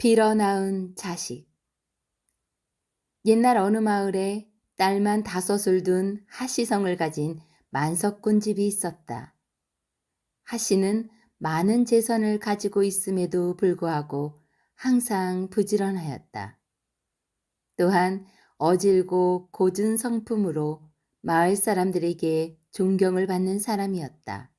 빌어 낳은 자식. 옛날 어느 마을에 딸만 5을 둔 하씨성을 가진 만석군 집이 있었다. 하씨는 많은 재산을 가지고 있음에도 불구하고 항상 부지런하였다. 또한 어질고 고든 성품으로 마을 사람들에게 존경을 받는 사람이었다.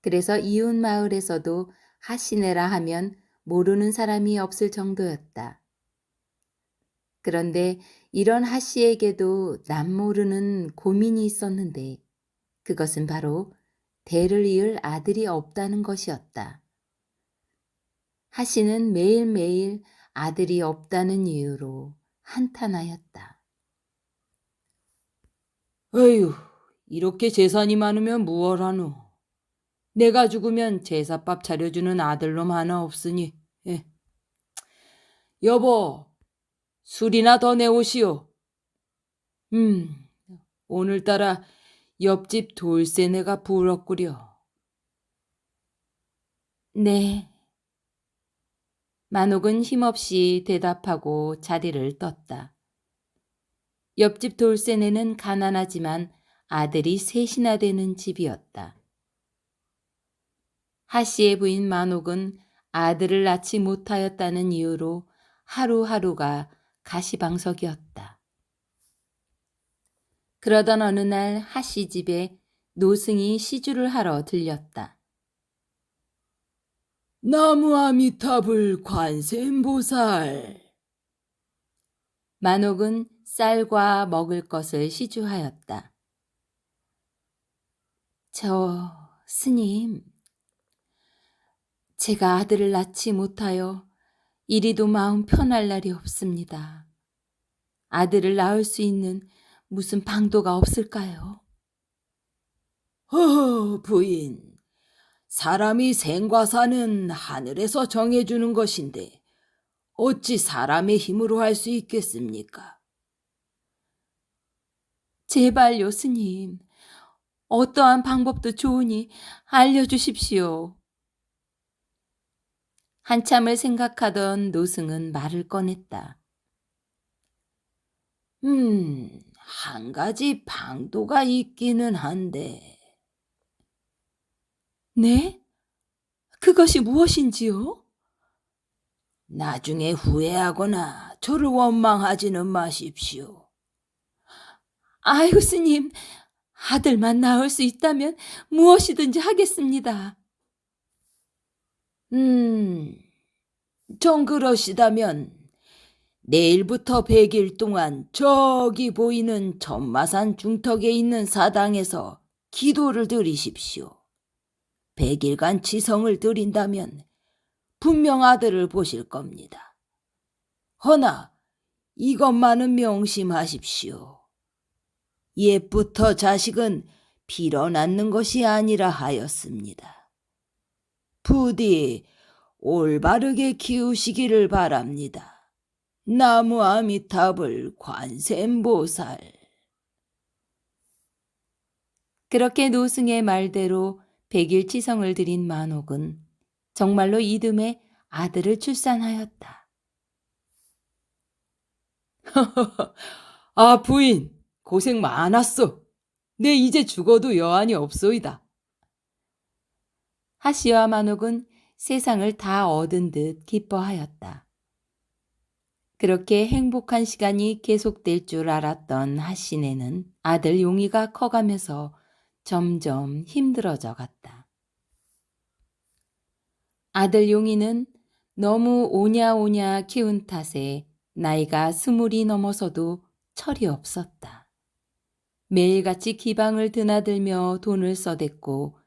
그래서 이웃 마을에서도 하씨네라 하면 모르는 사람이 없을 정도였다. 그런데 이런 하씨에게도 남모르는 고민이 있었는데 그것은 바로 대를 이을 아들이 없다는 것이었다. 하씨는 매일매일 아들이 없다는 이유로 한탄하였다. 에휴, 이렇게 재산이 많으면 무얼 하노? 내가 죽으면 제사밥 차려주는 아들놈 하나 없으니. 여보, 술이나 더 내오시오. 오늘따라 옆집 돌쇠네가 부럽구려. 네. 만옥은 힘없이 대답하고 자리를 떴다. 옆집 돌쇠네는 가난하지만 아들이 셋이나 되는 집이었다. 하씨의 부인 만옥은 아들을 낳지 못하였다는 이유로 하루하루가 가시방석이었다. 그러던 어느 날 하씨 집에 노승이 시주를 하러 들렸다. 나무아미타불 관세음보살. 만옥은 쌀과 먹을 것을 시주하였다. 스님, 제가 아들을 낳지 못하여 이리도 마음 편할 날이 없습니다. 아들을 낳을 수 있는 무슨 방도가 없을까요? 허허, 부인. 사람이 생과 사는 하늘에서 정해주는 것인데 어찌 사람의 힘으로 할 수 있겠습니까? 제발요, 스님. 어떠한 방법도 좋으니 알려주십시오. 한참을 생각하던 노승은 말을 꺼냈다. 한 가지 방도가 있기는 한데. 네? 그것이 무엇인지요? 나중에 후회하거나 저를 원망하지는 마십시오. 아이고, 스님. 아들만 낳을 수 있다면 무엇이든지 하겠습니다. 정 그러시다면 내일부터 100일 동안 저기 보이는 전마산 중턱에 있는 사당에서 기도를 드리십시오. 100일간 지성을 드린다면 분명 아들을 보실 겁니다. 허나 이것만은 명심하십시오. 옛부터 자식은 빌어 낳는 것이 아니라 하였습니다. 부디 올바르게 키우시기를 바랍니다. 나무 아미타불 관세음보살. 그렇게 노승의 말대로 100일 치성을 드린 만옥은 정말로 이듬해 아들을 출산하였다. 아, 부인, 고생 많았어. 내 이제 죽어도 여한이 없소이다. 하씨와 만옥은 세상을 다 얻은 듯 기뻐하였다. 그렇게 행복한 시간이 계속될 줄 알았던 하씨네는 아들 용이가 커가면서 점점 힘들어져 갔다. 아들 용이는 너무 오냐오냐 키운 탓에 나이가 20이 넘어서도 철이 없었다. 매일같이 기방을 드나들며 돈을 써댔고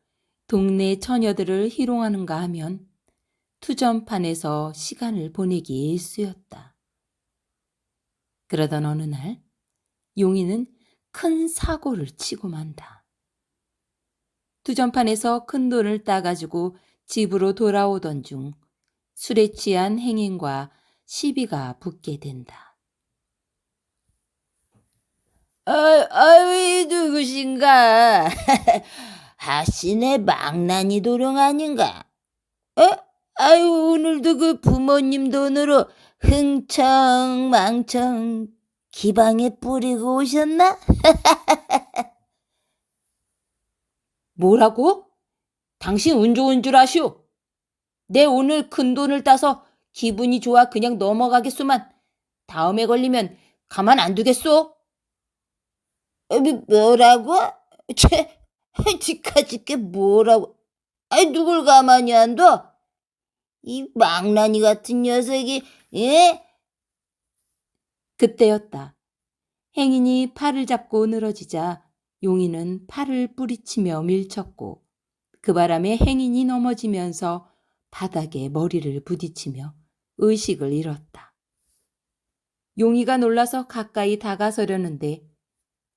동네 처녀들을 희롱하는가 하면 투전판에서 시간을 보내기 일쑤였다. 그러던 어느 날 용이는 큰 사고를 치고 만다. 투전판에서 큰 돈을 따가지고 집으로 돌아오던 중 술에 취한 행인과 시비가 붙게 된다. 아이 누구신가? 하시네 망나니 도령 아닌가? 아유, 오늘도 그 부모님 돈으로 흥청망청 기방에 뿌리고 오셨나? 뭐라고? 당신 운 좋은 줄 아시오? 내 오늘 큰 돈을 따서 기분이 좋아 그냥 넘어가겠소만. 다음에 걸리면 가만 안 두겠소? 뭐라고? 채, 지까짓게 뭐라고? 아이, 누굴 가만히 안 둬? 이 망나니 같은 녀석이, 예? 그때였다. 행인이 팔을 잡고 늘어지자 용인은 팔을 뿌리치며 밀쳤고 그 바람에 행인이 넘어지면서 바닥에 머리를 부딪히며 의식을 잃었다. 용이가 놀라서 가까이 다가서려는데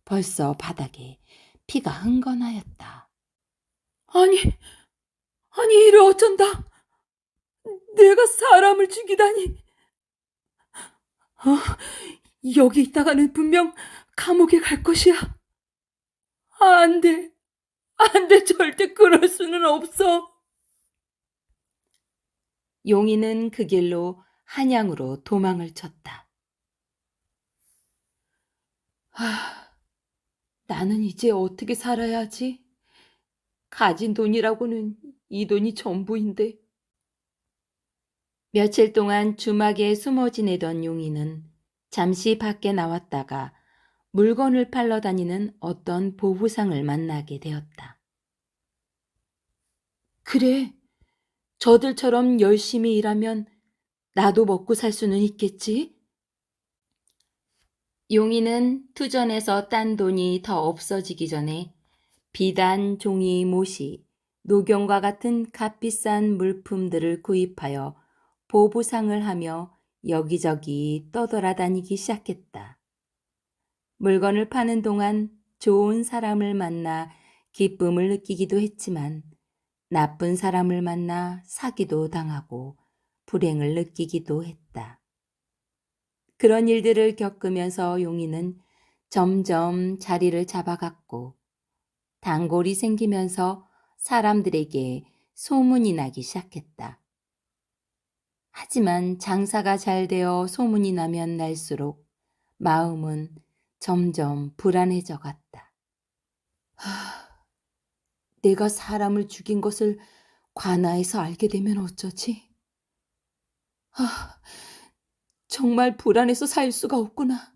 벌써 바닥에 피가 흥건하였다. 아니 이를 어쩐다. 내가 사람을 죽이다니. 여기 있다가는 분명 감옥에 갈 것이야. 안 돼. 안 돼. 절대 그럴 수는 없어. 용이는 그 길로 한양으로 도망을 쳤다. 나는 이제 어떻게 살아야 하지? 가진 돈이라고는 이 돈이 전부인데. 며칠 동안 주막에 숨어 지내던 용이는 잠시 밖에 나왔다가 물건을 팔러 다니는 어떤 보부상을 만나게 되었다. 그래, 저들처럼 열심히 일하면 나도 먹고 살 수는 있겠지? 용이는 투전에서 딴 돈이 더 없어지기 전에 비단, 종이, 못이, 녹용과 같은 값비싼 물품들을 구입하여 보부상을 하며 여기저기 떠돌아다니기 시작했다. 물건을 파는 동안 좋은 사람을 만나 기쁨을 느끼기도 했지만 나쁜 사람을 만나 사기도 당하고 불행을 느끼기도 했다. 그런 일들을 겪으면서 용이는 점점 자리를 잡아갔고 단골이 생기면서 사람들에게 소문이 나기 시작했다. 하지만 장사가 잘 되어 소문이 나면 날수록 마음은 점점 불안해져 갔다. 내가 사람을 죽인 것을 관아에서 알게 되면 어쩌지? 정말 불안해서 살 수가 없구나.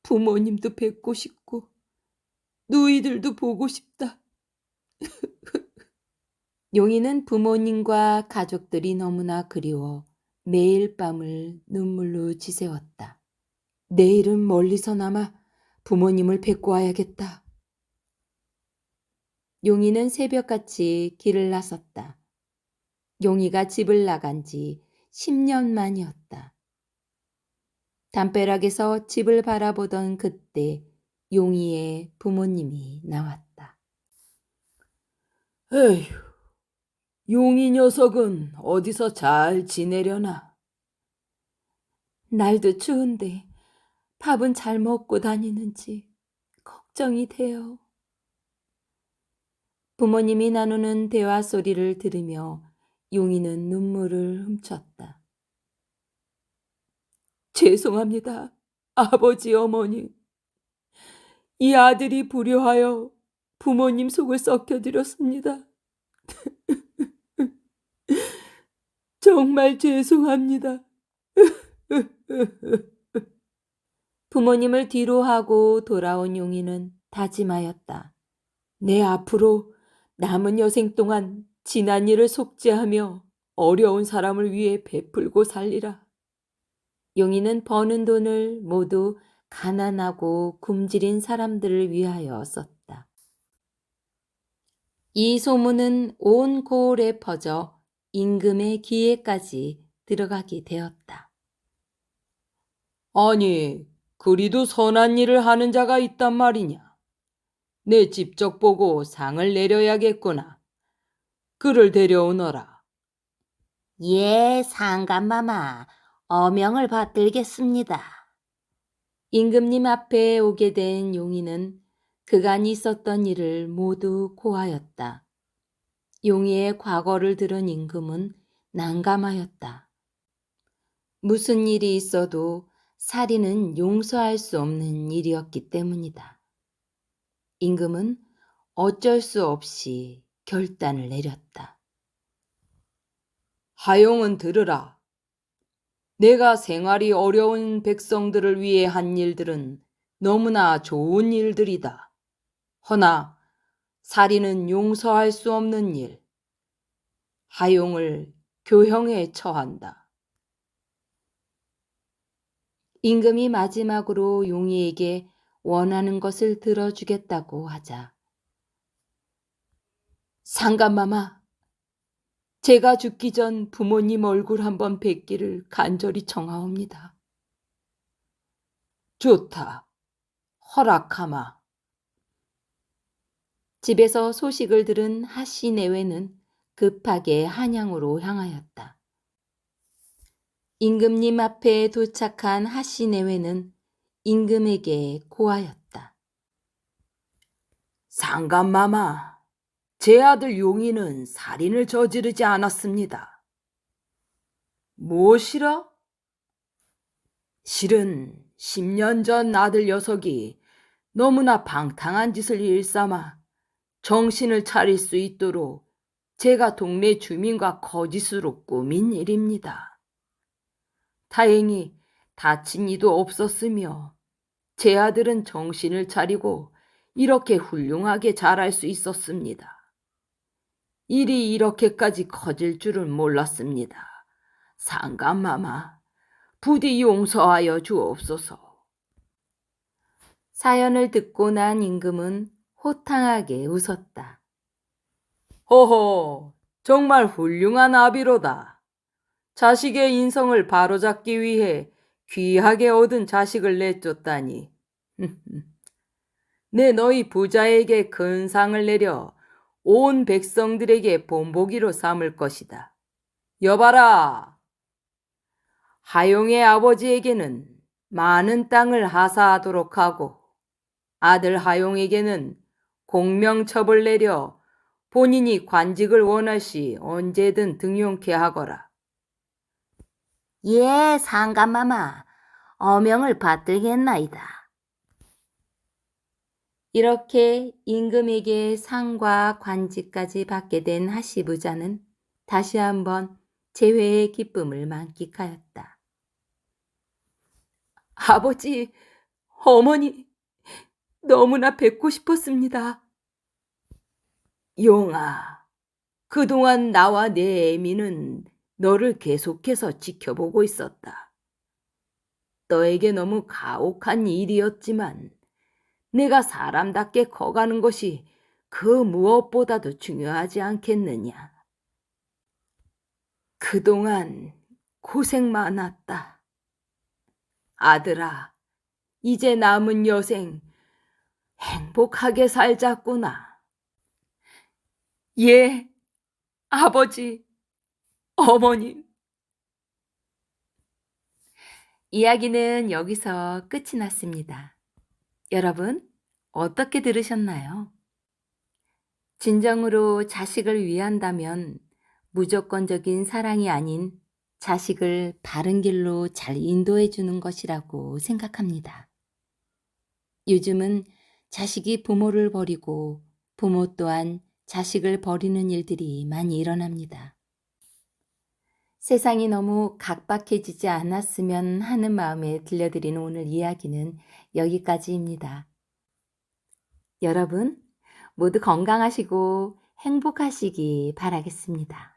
부모님도 뵙고 싶고 누이들도 보고 싶다. 용이는 부모님과 가족들이 너무나 그리워 매일 밤을 눈물로 지새웠다. 내일은 멀리서나마 부모님을 뵙고 와야겠다. 용이는 새벽같이 길을 나섰다. 용이가 집을 나간 지 10년 만이었다. 담벼락에서 집을 바라보던 그때 용이의 부모님이 나왔다. 에휴, 용이 녀석은 어디서 잘 지내려나? 날도 추운데 밥은 잘 먹고 다니는지 걱정이 돼요. 부모님이 나누는 대화 소리를 들으며 용이는 눈물을 훔쳤다. 죄송합니다, 아버지, 어머니. 이 아들이 불효하여 부모님 속을 썩혀드렸습니다. 정말 죄송합니다. 부모님을 뒤로하고 돌아온 용이는 다짐하였다. 내 앞으로 남은 여생 동안 지난 일을 속죄하며 어려운 사람을 위해 베풀고 살리라. 용이는 버는 돈을 모두 가난하고 굶주린 사람들을 위하여 썼다. 이 소문은 온 고을에 퍼져 임금의 귀에까지 들어가게 되었다. 아니, 그리도 선한 일을 하는 자가 있단 말이냐. 내 직접 보고 상을 내려야겠구나. 그를 데려오너라. 예, 상감마마, 어명을 받들겠습니다. 임금님 앞에 오게 된 용이는 그간 있었던 일을 모두 고하였다. 용의의 과거를 들은 임금은 난감하였다. 무슨 일이 있어도 살인은 용서할 수 없는 일이었기 때문이다. 임금은 어쩔 수 없이 결단을 내렸다. 하용은 들으라. 내가 생활이 어려운 백성들을 위해 한 일들은 너무나 좋은 일들이다. 허나 살인은 용서할 수 없는 일. 하용을 교형에 처한다. 임금이 마지막으로 용의에게 원하는 것을 들어주겠다고 하자 상감마마, 제가 죽기 전 부모님 얼굴 한번 뵙기를 간절히 청하옵니다. 좋다. 허락하마. 집에서 소식을 들은 하씨 내외는 급하게 한양으로 향하였다. 임금님 앞에 도착한 하씨 내외는 임금에게 고하였다. 상감마마, 제 아들 용의는 살인을 저지르지 않았습니다. 무엇이라? 실은 10년 전 아들 녀석이 너무나 방탕한 짓을 일삼아 정신을 차릴 수 있도록 제가 동네 주민과 거짓으로 꾸민 일입니다. 다행히 다친 이도 없었으며 제 아들은 정신을 차리고 이렇게 훌륭하게 자랄 수 있었습니다. 일이 이렇게까지 커질 줄은 몰랐습니다. 상감마마, 부디 용서하여 주옵소서. 사연을 듣고 난 임금은 호탕하게 웃었다. 허허, 정말 훌륭한 아비로다. 자식의 인성을 바로잡기 위해 귀하게 얻은 자식을 내쫓다니. 내 너희 부자에게 큰 상을 내려 온 백성들에게 본보기로 삼을 것이다. 여봐라. 하용의 아버지에게는 많은 땅을 하사하도록 하고 아들 하용에게는 공명첩을 내려 본인이 관직을 원할 시 언제든 등용케 하거라. 예, 상감마마, 어명을 받들겠나이다. 이렇게 임금에게 상과 관직까지 받게 된 하씨 부자는 다시 한번 재회의 기쁨을 만끽하였다. 아버지, 어머니, 너무나 뵙고 싶었습니다. 용아, 그동안 나와 내 애미는 너를 계속해서 지켜보고 있었다. 너에게 너무 가혹한 일이었지만 내가 사람답게 커가는 것이 그 무엇보다도 중요하지 않겠느냐. 그동안 고생 많았다. 아들아, 이제 남은 여생 행복하게 살자꾸나. 예, 아버지, 어머님. 이야기는 여기서 끝이 났습니다. 여러분, 어떻게 들으셨나요? 진정으로 자식을 위한다면 무조건적인 사랑이 아닌 자식을 바른 길로 잘 인도해 주는 것이라고 생각합니다. 요즘은 자식이 부모를 버리고 부모 또한 자식을 버리는 일들이 많이 일어납니다. 세상이 너무 각박해지지 않았으면 하는 마음에 들려드리는 오늘 이야기는 여기까지입니다. 여러분 모두 건강하시고 행복하시기 바라겠습니다.